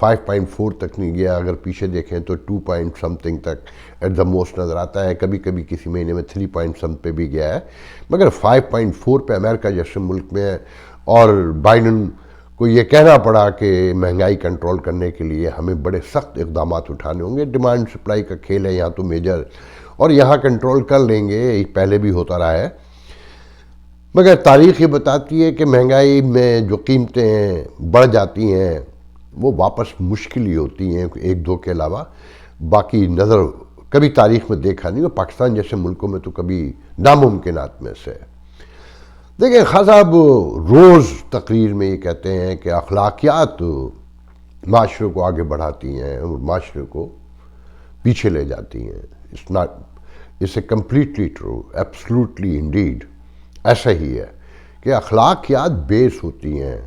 5.4 تک نہیں گیا، اگر پیچھے دیکھیں تو 2 پوائنٹ سم تھنگ تک ایٹ دا موسٹ نظر آتا ہے، کبھی کبھی کسی مہینے میں 3 پوائنٹ سم پہ بھی گیا ہے، مگر 5.4 پہ امریکہ جیسے ملک میں ہے۔ اور بائیڈن کو یہ کہنا پڑا کہ مہنگائی کنٹرول کرنے کے لیے ہمیں بڑے سخت اقدامات اٹھانے ہوں گے، ڈیمانڈ سپلائی کا کھیل ہے یہاں تو میجر، اور یہاں کنٹرول کر لیں گے، پہلے بھی ہوتا رہا ہے۔ مگر تاریخ یہ بتاتی ہے کہ مہنگائی میں جو قیمتیں بڑھ جاتی ہیں وہ واپس مشکل ہی ہوتی ہیں، ایک دو کے علاوہ باقی نظر کبھی تاریخ میں دیکھا نہیں، اور پاکستان جیسے ملکوں میں تو کبھی ناممکنات میں سے ہے۔ دیکھیں خان صاحب روز تقریر میں یہ کہتے ہیں کہ اخلاقیات معاشرے کو آگے بڑھاتی ہیں اور معاشرے کو پیچھے لے جاتی ہیں۔ It's a completely true, absolutely indeed ایسا ہی ہے کہ اخلاقیات بیس ہوتی ہیں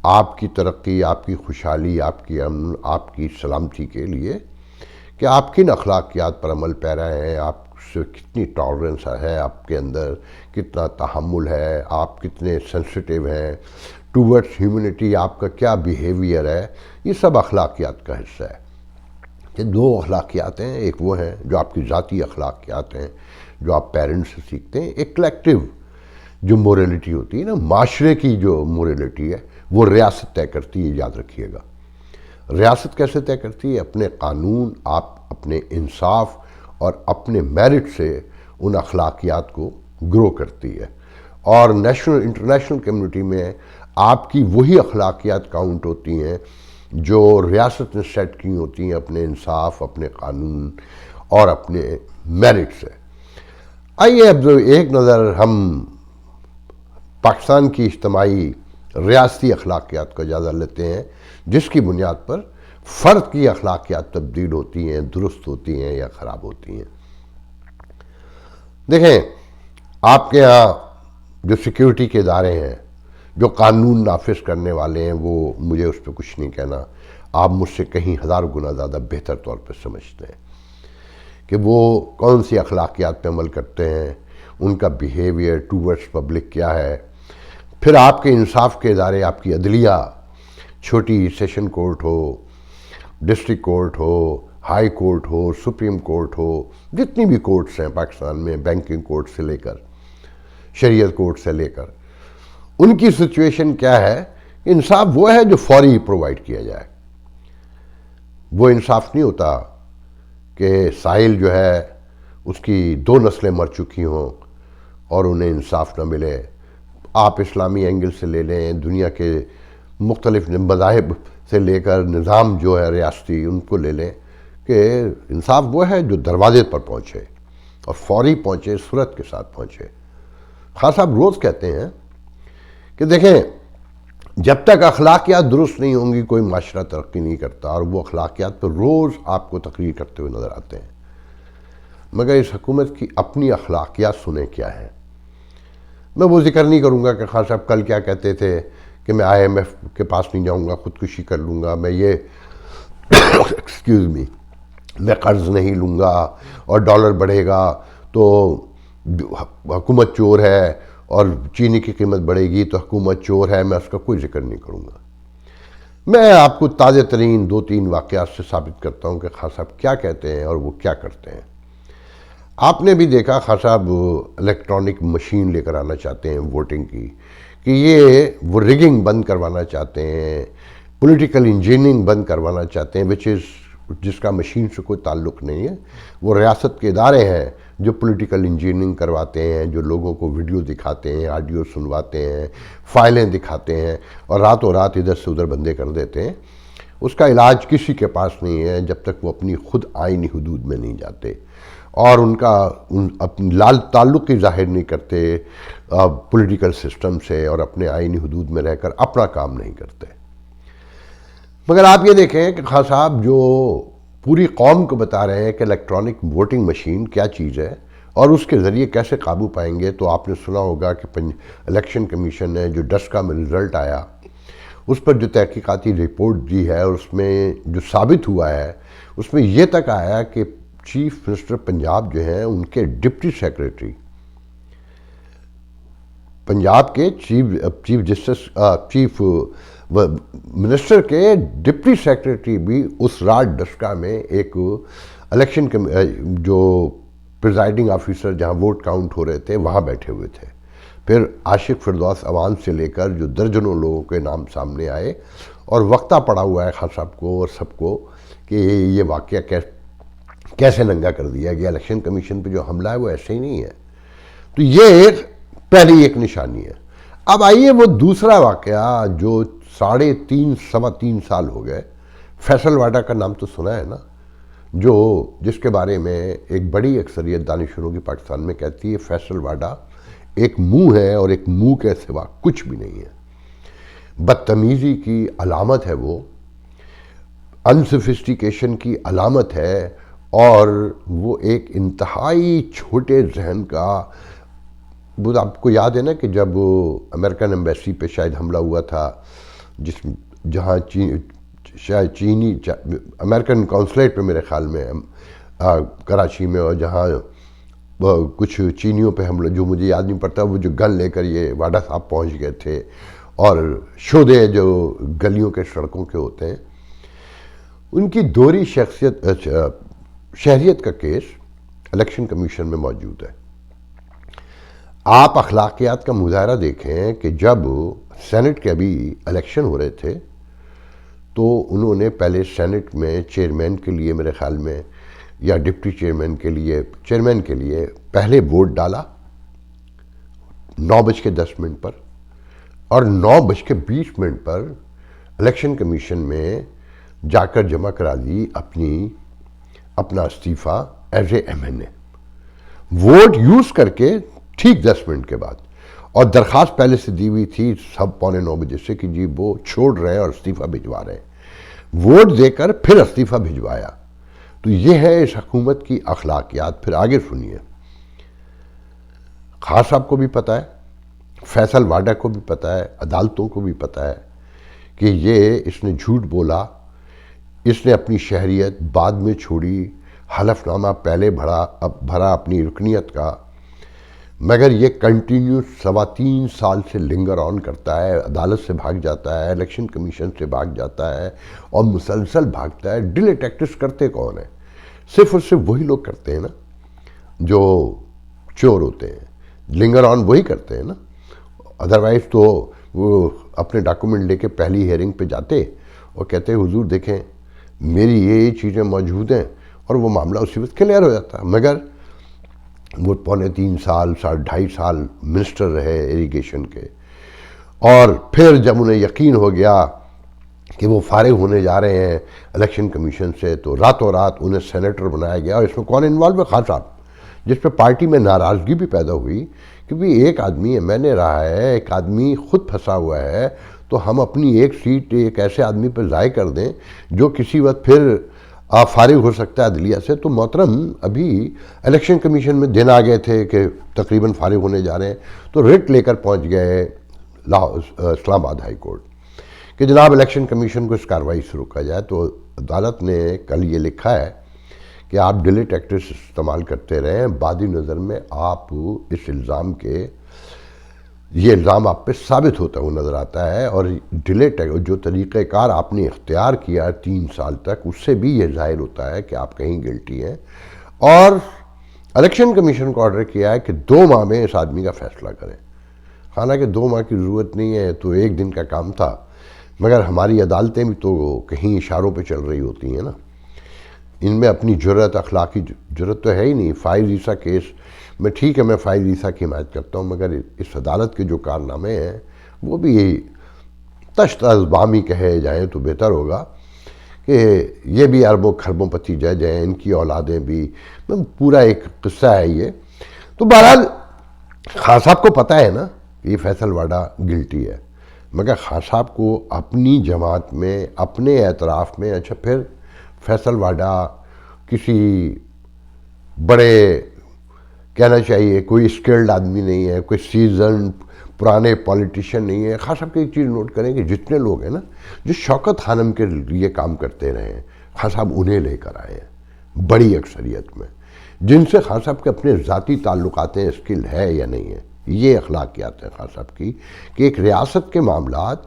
آپ کی ترقی، آپ کی خوشحالی، آپ کی امن، آپ کی سلامتی کے لیے، کہ آپ کن اخلاقیات پر عمل پیرا ہیں، آپ سے کتنی ٹالرنس ہے، آپ کے اندر کتنا تحمل ہے، آپ کتنے سینسٹیو ہیں ٹورڈس ہیومنٹی، آپ کا کیا بیہیویئر ہے، یہ سب اخلاقیات کا حصہ ہے۔ کہ دو اخلاقیات ہیں، ایک وہ ہیں جو آپ کی ذاتی اخلاقیات ہیں جو آپ پیرنٹس سے سیکھتے ہیں، ایک کلیکٹیو جو موریلٹی ہوتی ہے نا، معاشرے کی جو موریلٹی ہے وہ ریاست طے کرتی ہے، یاد رکھیے گا۔ ریاست کیسے طے کرتی ہے؟ اپنے قانون، آپ اپنے انصاف اور اپنے میرٹ سے ان اخلاقیات کو گرو کرتی ہے، اور نیشنل انٹرنیشنل کمیونٹی میں آپ کی وہی اخلاقیات کاؤنٹ ہوتی ہیں جو ریاست نے سیٹ کی ہوتی ہیں اپنے انصاف، اپنے قانون اور اپنے میرٹ سے۔ آئیے اب ایک نظر ہم پاکستان کی اجتماعی ریاستی اخلاقیات کا جائزہ لیتے ہیں، جس کی بنیاد پر فرد کی اخلاقیات تبدیل ہوتی ہیں، درست ہوتی ہیں یا خراب ہوتی ہیں۔ دیکھیں آپ کے ہاں جو سیکیورٹی کے ادارے ہیں، جو قانون نافذ کرنے والے ہیں، وہ مجھے اس پہ کچھ نہیں کہنا، آپ مجھ سے کہیں ہزار گنا زیادہ بہتر طور پہ سمجھتے ہیں کہ وہ کون سی اخلاقیات پہ عمل کرتے ہیں، ان کا بیہیویئر ٹورڈس پبلک کیا ہے۔ پھر آپ کے انصاف کے ادارے، آپ کی عدلیہ، چھوٹی سیشن کورٹ ہو، ڈسٹرکٹ کورٹ ہو، ہائی کورٹ ہو، سپریم کورٹ ہو، جتنی بھی کورٹس ہیں پاکستان میں، بینکنگ کورٹ سے لے کر شریعت کورٹ سے لے کر، ان کی سچویشن کیا ہے؟ انصاف وہ ہے جو فوری پرووائڈ کیا جائے۔ وہ انصاف نہیں ہوتا کہ سائل جو ہے اس کی 2 نسلیں مر چکی ہوں اور انہیں انصاف نہ ملے۔ آپ اسلامی اینگل سے لے لیں، دنیا کے مختلف مذاہب سے لے کر نظام جو ہے ریاستی، ان کو لے لیں کہ انصاف وہ ہے جو دروازے پر پہنچے اور فوری پہنچے، سرعت کے ساتھ پہنچے۔ خان صاحب روز کہتے ہیں کہ دیکھیں جب تک اخلاقیات درست نہیں ہوں گی کوئی معاشرہ ترقی نہیں کرتا، اور وہ اخلاقیات پر روز آپ کو تقریر کرتے ہوئے نظر آتے ہیں۔ مگر اس حکومت کی اپنی اخلاقیات سنیں کیا ہیں۔ میں وہ ذکر نہیں کروں گا کہ خان صاحب کل کیا کہتے تھے کہ میں IMF کے پاس نہیں جاؤں گا، خودکشی کر لوں گا، میں یہ ایکسکیوز می میں قرض نہیں لوں گا، اور ڈالر بڑھے گا تو حکومت چور ہے، اور چینی کی قیمت بڑھے گی تو حکومت چور ہے۔ میں اس کا کوئی ذکر نہیں کروں گا۔ میں آپ کو تازہ ترین 2-3 واقعات سے ثابت کرتا ہوں کہ خان صاحب کیا کہتے ہیں اور وہ کیا کرتے ہیں۔ آپ نے بھی دیکھا خان صاحب الیکٹرانک مشین لے کر آنا چاہتے ہیں ووٹنگ کی، کہ یہ وہ ریگنگ بند کروانا چاہتے ہیں، پولیٹیکل انجینئرنگ بند کروانا چاہتے ہیں، جس کا مشین سے کوئی تعلق نہیں ہے۔ وہ ریاست کے ادارے ہیں جو پولیٹیکل انجینئرنگ کرواتے ہیں، جو لوگوں کو ویڈیو دکھاتے ہیں، آڈیو سنواتے ہیں، فائلیں دکھاتے ہیں، اور راتوں رات ادھر سے ادھر بندے کر دیتے ہیں۔ اس کا علاج کسی کے پاس نہیں ہے جب تک وہ اپنی خود آئینی حدود میں نہیں جاتے، اور ان کا اپنی تعلق ہی ظاہر نہیں کرتے پولیٹیکل سسٹم سے، اور اپنے آئینی حدود میں رہ کر اپنا کام نہیں کرتے۔ مگر آپ یہ دیکھیں کہ خان صاحب جو پوری قوم کو بتا رہے ہیں کہ الیکٹرانک ووٹنگ مشین کیا چیز ہے اور اس کے ذریعے کیسے قابو پائیں گے، تو آپ نے سنا ہوگا کہ الیکشن کمیشن نے جو ڈسکا میں رزلٹ آیا، اس پر جو تحقیقاتی رپورٹ دی ہے، اور اس میں جو ثابت ہوا ہے، اس میں یہ تک آیا کہ چیف منسٹر پنجاب جو ہیں ان کے ڈپٹی سیکریٹری، پنجاب کے چیف منسٹر کے ڈپٹی سیکریٹری بھی اس رات ڈسکا میں ایک الیکشن جو پریزائڈنگ آفیسر جہاں ووٹ کاؤنٹ ہو رہے تھے وہاں بیٹھے ہوئے تھے. پھر عاشق فردوس عوان سے لے کر جو درجنوں لوگوں کے نام سامنے آئے اور وقتہ پڑا ہوا ہے خان صاحب کو اور سب کو کہ یہ واقعہ کیسے ننگا کر دیا گیا. الیکشن کمیشن پہ جو حملہ ہے وہ ایسے ہی نہیں ہے. تو یہ پہلی ایک نشانی ہے. اب آئیے وہ دوسرا واقعہ جو 3.5 سال ہو گئے. فیصل واڈا کا نام تو سنا ہے نا, جس کے بارے میں ایک بڑی اکثریت دانشوروں کی پاکستان میں کہتی ہے فیصل واڈا ایک منہ ہے اور ایک منہ کے سوا کچھ بھی نہیں ہے. بدتمیزی کی علامت ہے, وہ انسوفسٹیکیشن کی علامت ہے, اور وہ ایک انتہائی چھوٹے ذہن کا. آپ کو یاد ہے نا کہ جب امریکن ایمبیسی پہ شاید حملہ ہوا تھا, جہاں شاید چینی امریکن کونسلیٹ پہ میرے خیال میں کراچی میں, اور جہاں کچھ چینیوں پہ حملہ, جو مجھے یاد نہیں پڑتا, وہ جو گن لے کر یہ واڈا صاحب پہنچ گئے تھے, اور شودے جو گلیوں کے سڑکوں کے ہوتے ہیں, ان کی دوہری شہریت کا کیس الیکشن کمیشن میں موجود ہے. آپ اخلاقیات کا مظاہرہ دیکھیں کہ جب سینٹ کے ابھی الیکشن ہو رہے تھے تو انہوں نے پہلے سینٹ میں چیئرمین کے لیے میرے خیال میں یا ڈپٹی چیئرمین کے لیے پہلے ووٹ ڈالا 9:10 پر, اور 9:20 پر الیکشن کمیشن میں جا کر جمع کرا دی اپنا استعفیٰ as a MNA, vote use کر کے ٹھیک 10 منٹ کے بعد. اور درخواست پہلے سے دی ہوئی تھی 9:15 سے کہ جی وہ چھوڑ رہے ہیں اور استعفیٰ بھجوا رہے ہیں. ووٹ دے کر پھر استعفیٰ بھجوایا. تو یہ ہے اس حکومت کی اخلاقیات. پھر آگے سنیے, خان صاحب کو بھی پتہ ہے, فیصل واڈا کو بھی پتہ ہے, عدالتوں کو بھی پتہ ہے کہ اس نے جھوٹ بولا, اس نے اپنی شہریت بعد میں چھوڑی, حلف نامہ پہلے بھرا اپنی رکنیت کا, مگر یہ کنٹینیو 3.25 سال سے لنگر آن کرتا ہے, عدالت سے بھاگ جاتا ہے, الیکشن کمیشن سے بھاگ جاتا ہے, اور مسلسل بھاگتا ہے. ڈیلے ٹیکٹس کرتے کون ہیں؟ صرف اور صرف وہی لوگ کرتے ہیں نا جو چور ہوتے ہیں. لنگر آن وہی کرتے ہیں نا, ادروائز تو وہ اپنے ڈاکومنٹ لے کے پہلی ہیئرنگ پہ جاتے اور کہتے حضور دیکھیں میری یہ چیزیں موجود ہیں, اور وہ معاملہ اسی وقت کلیئر ہو جاتا. مگر وہ 3.25 سال 2.5 سال منسٹر رہے اریگیشن کے, اور پھر جب انہیں یقین ہو گیا کہ وہ فارغ ہونے جا رہے ہیں الیکشن کمیشن سے, تو راتوں رات انہیں سینیٹر بنایا گیا. اور اس میں کون انوالو ہے؟ خان صاحب, جس پہ پارٹی میں ناراضگی بھی پیدا ہوئی کہ ایک آدمی MNA رہا ہے, ایک آدمی خود پھنسا ہوا ہے, تو ہم اپنی ایک سیٹ ایک ایسے آدمی پر ضائع کر دیں جو کسی وقت پھر فارغ ہو سکتا ہے عدلیہ سے. تو محترم ابھی الیکشن کمیشن میں دن آ گئے تھے کہ تقریباً فارغ ہونے جا رہے ہیں, تو ریٹ لے کر پہنچ گئے اسلام آباد ہائی کورٹ کہ جناب الیکشن کمیشن کو اس کارروائی سے روکا جائے. تو عدالت نے کل یہ لکھا ہے کہ آپ ڈیلے ٹیکٹس استعمال کرتے رہیں, بعدی نظر میں آپ اس الزام کے یہ الزام آپ پہ ثابت ہوتا ہوا نظر آتا ہے, اور ڈیلے جو طریقہ کار آپ نے اختیار کیا 3 سال تک, اس سے بھی یہ ظاہر ہوتا ہے کہ آپ کہیں گلٹی ہیں. اور الیکشن کمیشن کو آرڈر کیا ہے کہ 2 ماہ میں اس آدمی کا فیصلہ کریں. حالانکہ 2 ماہ کی ضرورت نہیں ہے, تو 1 دن کا کام تھا. مگر ہماری عدالتیں بھی تو کہیں اشاروں پہ چل رہی ہوتی ہیں نا, ان میں اپنی جرت, اخلاقی جرت تو ہے ہی نہیں. فائز عیسیٰ کیس میں ٹھیک ہے, میں فائز عیسیٰ کی حمایت کرتا ہوں, مگر اس عدالت کے جو کارنامے ہیں وہ بھی تشت ازبامی کہے جائیں تو بہتر ہوگا کہ یہ بھی اربوں خربوں پتی جج ہیں, ان کی اولادیں بھی, پورا ایک قصہ ہے یہ. تو بہرحال خان صاحب کو پتہ ہے نا کہ یہ فیصل واڈا گلٹی ہے, مگر خان صاحب کو اپنی جماعت میں, اپنے اعتراف میں, اچھا پھر فیصل واڈا کسی بڑے کہنا چاہیے کوئی اسکلڈ آدمی نہیں ہے, کوئی سیزن پرانے پولیٹیشین نہیں ہے. خان صاحب کی ایک چیز نوٹ کریں کہ جتنے لوگ ہیں نا جو شوکت خانم کے لیے کام کرتے رہے ہیں, خان صاحب انہیں لے کر آئے ہیں بڑی اکثریت میں, جن سے خان صاحب کے اپنے ذاتی تعلقات ہیں, اسکل ہے یا نہیں ہے. یہ اخلاقیات ہیں خان صاحب کی کہ ایک ریاست کے معاملات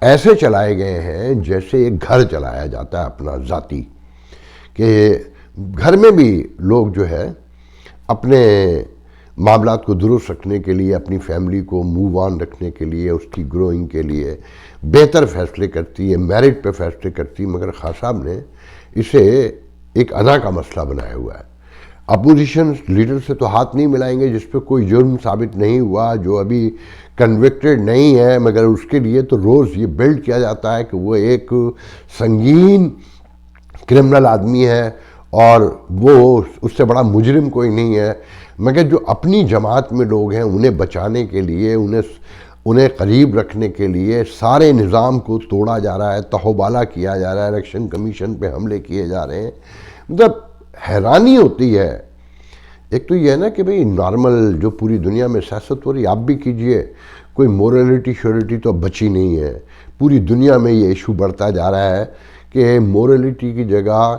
ایسے چلائے گئے ہیں جیسے ایک گھر چلایا جاتا ہے اپنا ذاتی، کہ گھر میں بھی لوگ جو ہے اپنے معاملات کو درست رکھنے کے لیے، اپنی فیملی کو موو آن رکھنے کے لیے، اس کی گروئنگ کے لیے بہتر فیصلے کرتی ہے، میرٹ پہ فیصلے کرتی ہے، مگر خان صاحب نے اسے ایک انا کا مسئلہ بنایا ہوا ہے۔ اپوزیشن لیڈر سے تو ہاتھ نہیں ملائیں گے جس پہ کوئی جرم ثابت نہیں ہوا، جو ابھی کنوکٹڈ نہیں ہے، مگر اس کے لیے تو روز یہ بلڈ کیا جاتا ہے کہ وہ ایک سنگین کرمنل آدمی ہے اور وہ اس سے بڑا مجرم کوئی نہیں ہے۔ مگر جو اپنی جماعت میں لوگ ہیں انہیں بچانے کے لیے، انہیں قریب رکھنے کے لیے سارے نظام کو توڑا جا رہا ہے، تہوبالا کیا جا رہا ہے، الیکشن کمیشن پہ حملے کیے جا رہے ہیں۔ مطلب حیرانی ہوتی ہے۔ ایک تو یہ ہے نا کہ بھئی نارمل جو پوری دنیا میں سیاست ہو رہی، آپ بھی کیجئے، کوئی مورلٹی شیورٹی تو اب بچی نہیں ہے۔ پوری دنیا میں یہ ایشو بڑھتا جا رہا ہے کہ مورلٹی کی جگہ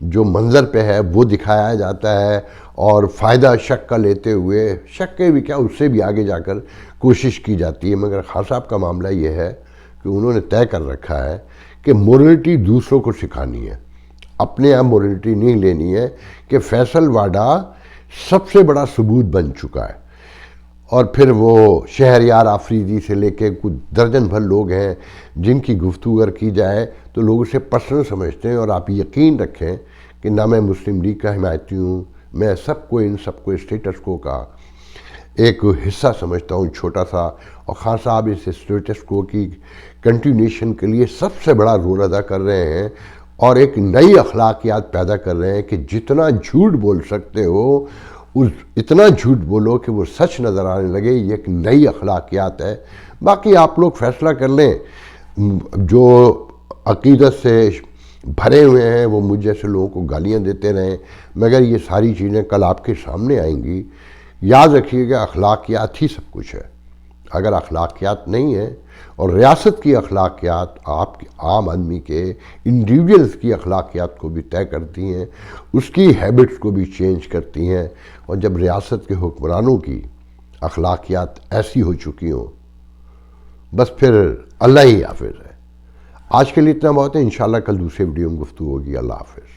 جو منظر پہ ہے وہ دکھایا جاتا ہے، اور فائدہ شک کا لیتے ہوئے، شک کے بھی کیا، اس سے بھی آگے جا کر کوشش کی جاتی ہے۔ مگر خان صاحب کا معاملہ یہ ہے کہ انہوں نے طے کر رکھا ہے کہ مورلٹی دوسروں کو سکھانی ہے، اپنے آپ مورلٹی نہیں لینی ہے، کہ فیصل واڈا سب سے بڑا ثبوت بن چکا ہے۔ اور پھر وہ شہریار آفریدی سے لے کے کچھ درجن بھر لوگ ہیں جن کی گفتگو اگر کی جائے تو لوگ اسے پرسنل سمجھتے ہیں، اور آپ یقین رکھیں کہ نہ میں مسلم لیگ کا حمایتی ہوں، میں ان سب کو اسٹیٹس کو کا ایک حصہ سمجھتا ہوں چھوٹا سا، اور خان صاحب اس اسٹیٹس کو کی کنٹینیوشن کے لیے سب سے بڑا رول ادا کر رہے ہیں، اور ایک نئی اخلاقیات پیدا کر رہے ہیں کہ جتنا جھوٹ بول سکتے ہو اتنا جھوٹ بولو کہ وہ سچ نظر آنے لگے۔ یہ ایک نئی اخلاقیات ہے۔ باقی آپ لوگ فیصلہ کر لیں، جو عقیدت سے بھرے ہوئے ہیں وہ مجھ جیسے لوگوں کو گالیاں دیتے رہیں، مگر یہ ساری چیزیں کل آپ کے سامنے آئیں گی۔ یاد رکھیے گا اخلاقیات ہی سب کچھ ہے۔ اگر اخلاقیات نہیں ہیں، اور ریاست کی اخلاقیات آپ کے عام آدمی کے انڈیویجولز کی اخلاقیات کو بھی طے کرتی ہیں، اس کی ہیبٹس کو بھی چینج کرتی ہیں، اور جب ریاست کے حکمرانوں کی اخلاقیات ایسی ہو چکی ہوں، بس پھر اللہ ہی حافظ ہے۔ آج کے لیے اتنا بہت ہے، انشاءاللہ کل دوسرے ویڈیو میں گفتگو ہوگی۔ اللہ حافظ۔